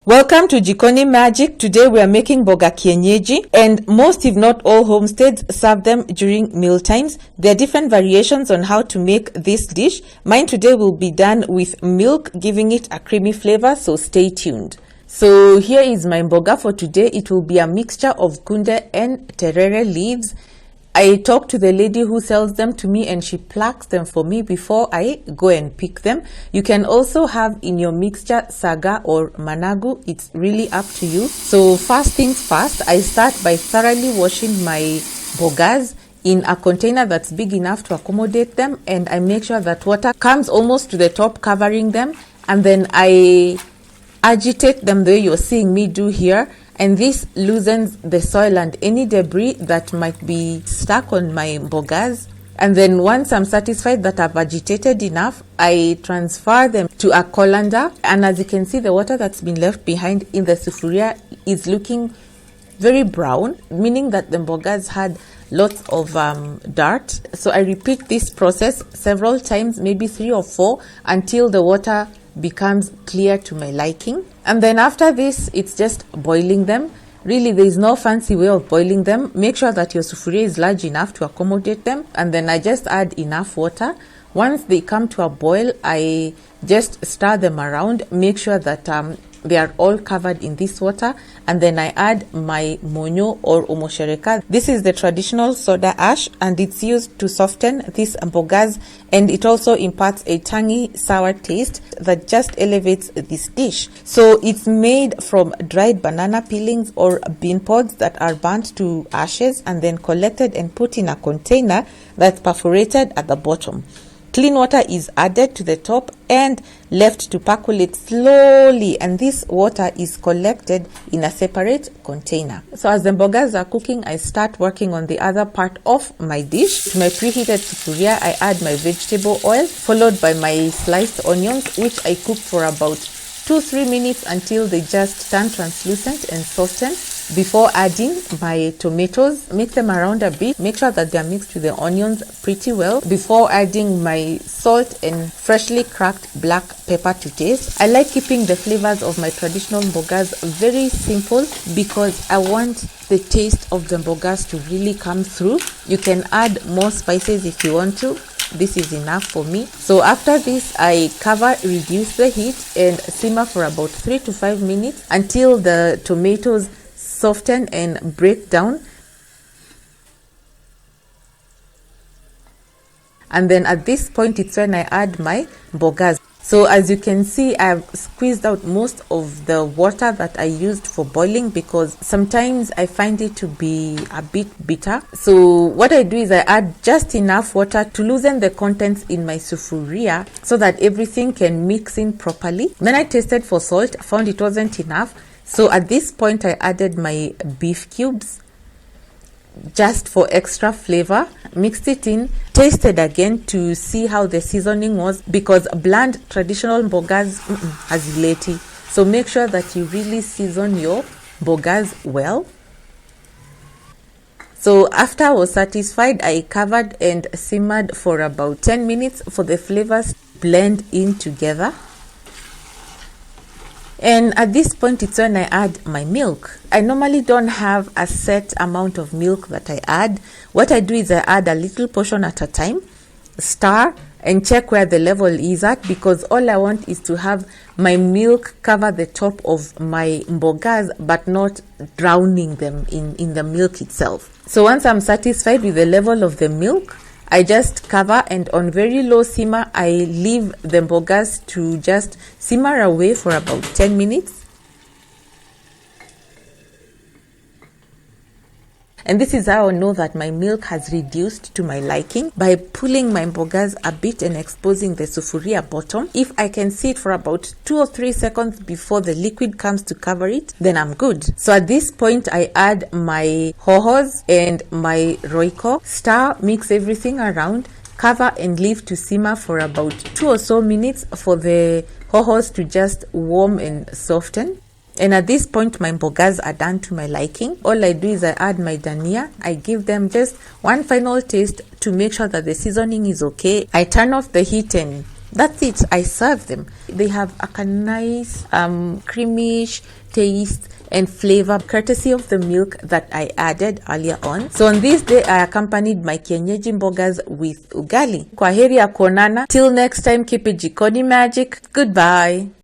Welcome to Jikoni Magic. Today we are making Mboga Kienyeji, and most if not all homesteads serve them during meal times. There are different variations on how to make this dish. Mine today will be done with milk, giving it a creamy flavor, so stay tuned. So here is my mboga for today. It will be a mixture of kunde and terere leaves. I talked to the lady who sells them to me and she plucks them for me before I go and pick them. You can also have in your mixture saga or managu. It's really up to you. So first things first, I start by thoroughly washing my mbogas in a container that's big enough to accommodate them, and I make sure that water comes almost to the top, covering them, and then I agitate them the way you're seeing me do here. And this loosens the soil and any debris that might be stuck on my mbogas. And then once I'm satisfied that I've agitated enough, I transfer them to a colander. And as you can see, the water that's been left behind in the sufuria is looking very brown, meaning that the mbogas had lots of dirt. So I repeat this process several times, maybe 3 or 4, until the water becomes clear to my liking. And then after this, it's just boiling them. Really, there is no fancy way of boiling them. Make sure that your sufuria is large enough to accommodate them, and then I just add enough water. Once they come to a boil, I just stir them around. Make sure that they are all covered in this water, and then I add my monyo or omoshereka. This is the traditional soda ash, and it's used to soften these mbogas, and it also imparts a tangy sour taste that just elevates this dish. So it's made from dried banana peelings or bean pods that are burnt to ashes and then collected and put in a container that's perforated at the bottom. Clean water is added to the top and left to percolate slowly, and this water is collected in a separate container. So as the mbogas are cooking, I start working on the other part of my dish. To my preheated sufuria, I add my vegetable oil, followed by my sliced onions, which I cook for about 2-3 minutes until they just turn translucent and soften, before adding my tomatoes. Mix them around a bit. Make sure that they are mixed with the onions pretty well before adding my salt and freshly cracked black pepper to taste. I like keeping the flavors of my traditional mbogas very simple because I want the taste of the mbogas to really come through. You can add more spices if you want to. This is enough for me. So after this, I cover, reduce the heat, and simmer for about 3 to 5 minutes until the tomatoes soften and break down. And then at this point, it's when I add my mbogas. So as you can see, I've squeezed out most of the water that I used for boiling because sometimes I find it to be a bit bitter. So what I do is I add just enough water to loosen the contents in my sufuria so that everything can mix in properly. Then I tasted for salt, found it wasn't enough. So at this point, I added my beef cubes just for extra flavor, mixed it in, tasted again to see how the seasoning was, because bland traditional mbogas has leti. So make sure that you really season your mbogas well. So after I was satisfied, I covered and simmered for about 10 minutes for the flavors to blend in together. And at this point, it's when I add my milk. I normally don't have a set amount of milk that I add. What I do is I add a little portion at a time, stir, and check where the level is at, because all I want is to have my milk cover the top of my mbogas, but not drowning them in the milk itself. So once I'm satisfied with the level of the milk, I just cover, and on very low simmer, I leave the mbogas to just simmer away for about 10 minutes. And this is how I know that my milk has reduced to my liking, by pulling my mbogas a bit and exposing the sufuria bottom. If I can see it for about 2 or 3 seconds before the liquid comes to cover it, then I'm good. So at this point, I add my hohos and my roiko, stir, mix everything around, cover and leave to simmer for about 2 or so minutes for the hohos to just warm and soften. And at this point, my mbogas are done to my liking. All I do is I add my dania. I give them just one final taste to make sure that the seasoning is okay. I turn off the heat and That's it. I serve them. They have a nice creamish taste and flavor courtesy of the milk that I added earlier on. So on this day, I accompanied my kienyeji mbogas with ugali. Kwaheri ya kuonana. Till next time, keep it Jikoni magic. Goodbye.